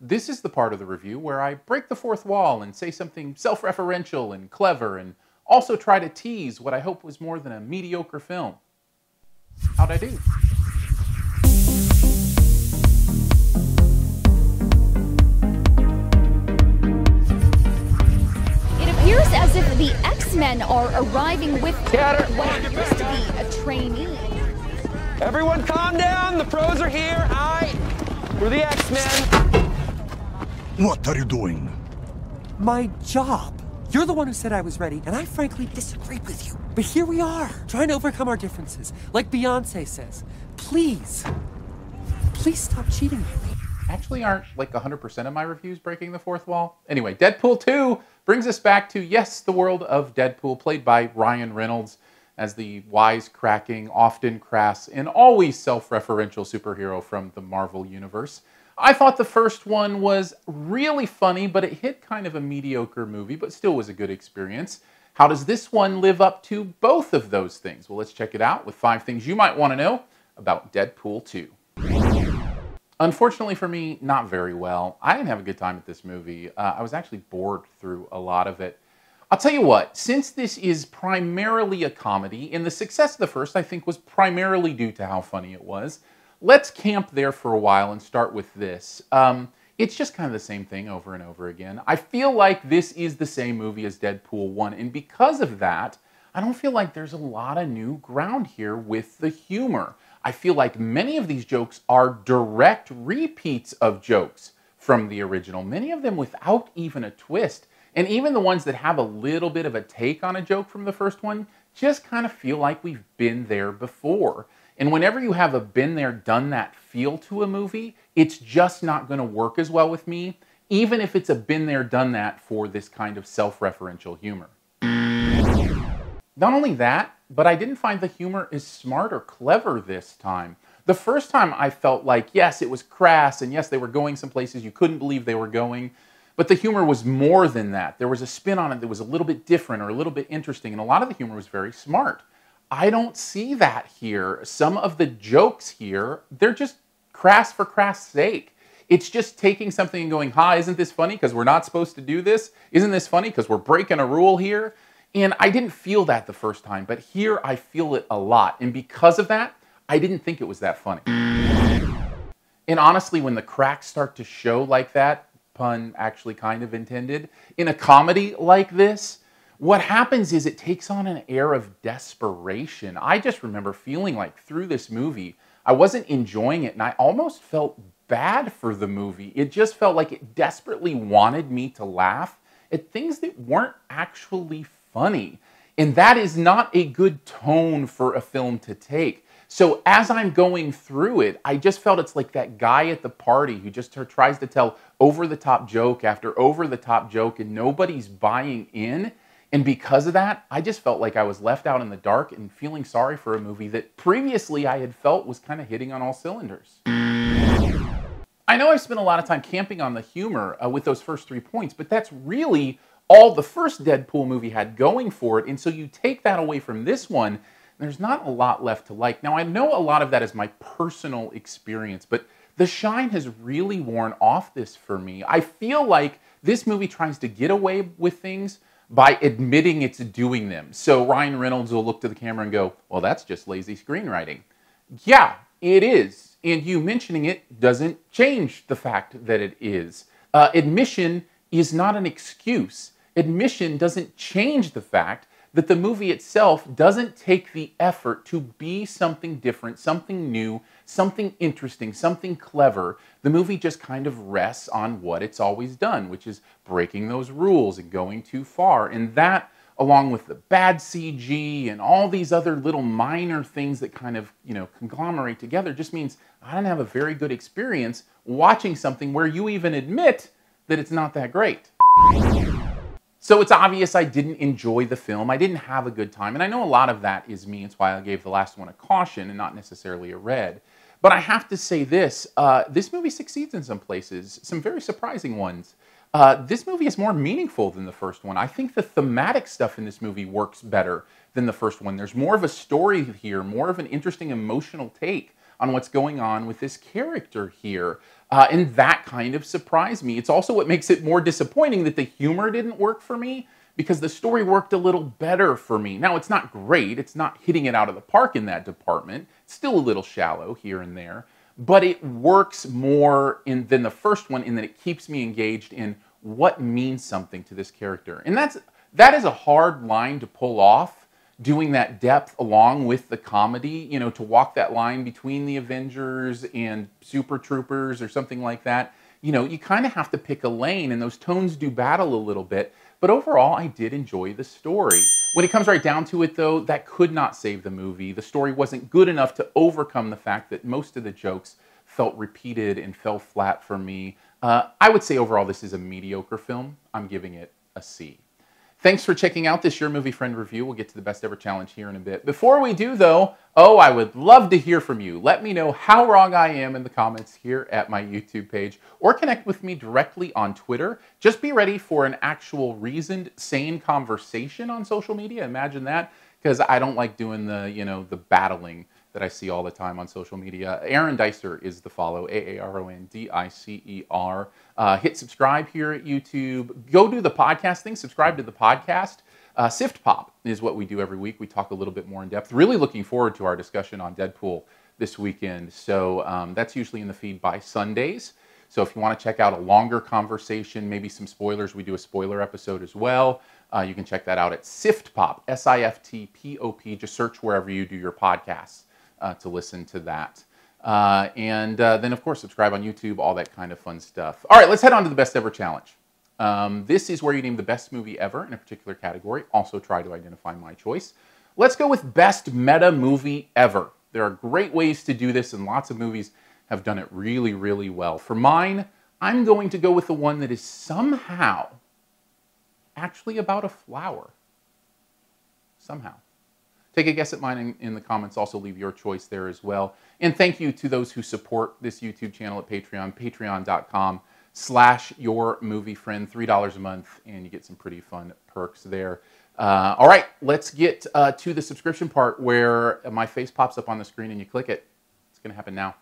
This is the part of the review where I break the fourth wall and say something self-referential and clever and also try to tease what I hope was more than a mediocre film. How'd I do? It appears as if the X-Men are arriving with what appears to be a trainee. Everyone calm down, the pros are here. We're the X-Men. What are you doing? My job. You're the one who said I was ready, and I frankly disagreed with you. But here we are, trying to overcome our differences. Like Beyonce says, please stop cheating on me. Actually, aren't like 100% of my reviews breaking the fourth wall? Anyway, Deadpool 2 brings us back to, yes, the world of Deadpool, played by Ryan Reynolds as the wisecracking, often crass, and always self-referential superhero from the Marvel Universe. I thought the first one was really funny, but it hit kind of a mediocre movie, but still was a good experience. How does this one live up to both of those things? Well, let's check it out with 5 things you might want to know about Deadpool 2. Unfortunately for me, not very well. I didn't have a good time at this movie. I was actually bored through a lot of it. I'll tell you what, since this is primarily a comedy, and the success of the first, I think, was primarily due to how funny it was, let's camp there for a while and start with this. It's just kind of the same thing over and over again. I feel like this is the same movie as Deadpool 1, and because of that, I don't feel like there's a lot of new ground here with the humor. I feel like many of these jokes are direct repeats of jokes from the original, many of them without even a twist. And even the ones that have a little bit of a take on a joke from the first one just kind of feel like we've been there before. And whenever you have a been there, done that feel to a movie, it's just not going to work as well with me, even if it's a been there, done that for this kind of self-referential humor. Not only that, but I didn't find the humor as smart or clever this time. The first time I felt like, yes, it was crass, and yes, they were going some places you couldn't believe they were going, but the humor was more than that. There was a spin on it that was a little bit different or a little bit interesting, and a lot of the humor was very smart. I don't see that here. Some of the jokes here, they're just crass for crass sake. It's just taking something and going, ha, isn't this funny because we're not supposed to do this? Isn't this funny because we're breaking a rule here? And I didn't feel that the first time, but here I feel it a lot. And because of that, I didn't think it was that funny. And honestly, when the cracks start to show like that, pun actually kind of intended, in a comedy like this, what happens is it takes on an air of desperation. I just remember feeling like through this movie, I wasn't enjoying it and I almost felt bad for the movie. It just felt like it desperately wanted me to laugh at things that weren't actually funny. And that is not a good tone for a film to take. So as I'm going through it, I just felt it's like that guy at the party who just tries to tell over-the-top joke after over-the-top joke and nobody's buying in. And because of that, I just felt like I was left out in the dark and feeling sorry for a movie that previously I had felt was kind of hitting on all cylinders. I know I've spent a lot of time camping on the humor with those first 3 points, but that's really all the first Deadpool movie had going for it. And so you take that away from this one, there's not a lot left to like. Now, I know a lot of that is my personal experience, but the shine has really worn off this for me. I feel like this movie tries to get away with things by admitting it's doing them. So Ryan Reynolds will look to the camera and go, well, that's just lazy screenwriting. Yeah, it is. And you mentioning it doesn't change the fact that it is. Admission is not an excuse. Admission doesn't change the fact that the movie itself doesn't take the effort to be something different, something new, something interesting, something clever. The movie just kind of rests on what it's always done, which is breaking those rules and going too far. And that, along with the bad CG and all these other little minor things that kind of, conglomerate together, just means I didn't have a very good experience watching something where you even admit that it's not that great. So it's obvious I didn't enjoy the film. I didn't have a good time. And I know a lot of that is me. It's why I gave the last one a caution and not necessarily a red. But I have to say this. This movie succeeds in some places, some very surprising ones. This movie is more meaningful than the first one. I think the thematic stuff in this movie works better than the first one. There's more of a story here, more of an interesting emotional take on what's going on with this character here. And that kind of surprised me. It's also what makes it more disappointing that the humor didn't work for me, because the story worked a little better for me. Now, it's not great. It's not hitting it out of the park in that department. It's still a little shallow here and there. But it works more than the first one in that it keeps me engaged in what means something to this character. And that is a hard line to pull off, doing that depth along with the comedy, you know, to walk that line between the Avengers and Super Troopers or something like that. You know, you kind of have to pick a lane, and those tones do battle a little bit. But overall, I did enjoy the story. When it comes right down to it, though, that could not save the movie. The story wasn't good enough to overcome the fact that most of the jokes felt repeated and fell flat for me. I would say overall this is a mediocre film. I'm giving it a C. Thanks for checking out this Your Movie Friend review. We'll get to the Best Ever Challenge here in a bit. Before we do, though, I would love to hear from you. Let me know how wrong I am in the comments here at my YouTube page, or connect with me directly on Twitter. Just be ready for an actual reasoned, sane conversation on social media. Imagine that, because I don't like doing the battling that I see all the time on social media. Aaron Dicer is the follow, AARONDICER. Hit subscribe here at YouTube. Go do the podcast thing, subscribe to the podcast. SiftPop is what we do every week. We talk a little bit more in depth. Really looking forward to our discussion on Deadpool this weekend. So that's usually in the feed by Sundays. So if you want to check out a longer conversation, maybe some spoilers, we do a spoiler episode as well. You can check that out at SiftPop, SiftPop. Just search wherever you do your podcasts to listen to that. And then, of course, subscribe on YouTube, all that kind of fun stuff. All right, let's head on to the Best Ever Challenge. This is where you name the best movie ever in a particular category. Also try to identify my choice. Let's go with Best Meta Movie Ever. There are great ways to do this, and lots of movies have done it really, really well. For mine, I'm going to go with the one that is somehow actually about a flower. Somehow. Take a guess at mine in the comments. Also leave your choice there as well. And thank you to those who support this YouTube channel at Patreon, patreon.com/yourmoviefriend, $3 a month, and you get some pretty fun perks there. All right, let's get to the subscription part where my face pops up on the screen and you click it. It's going to happen now.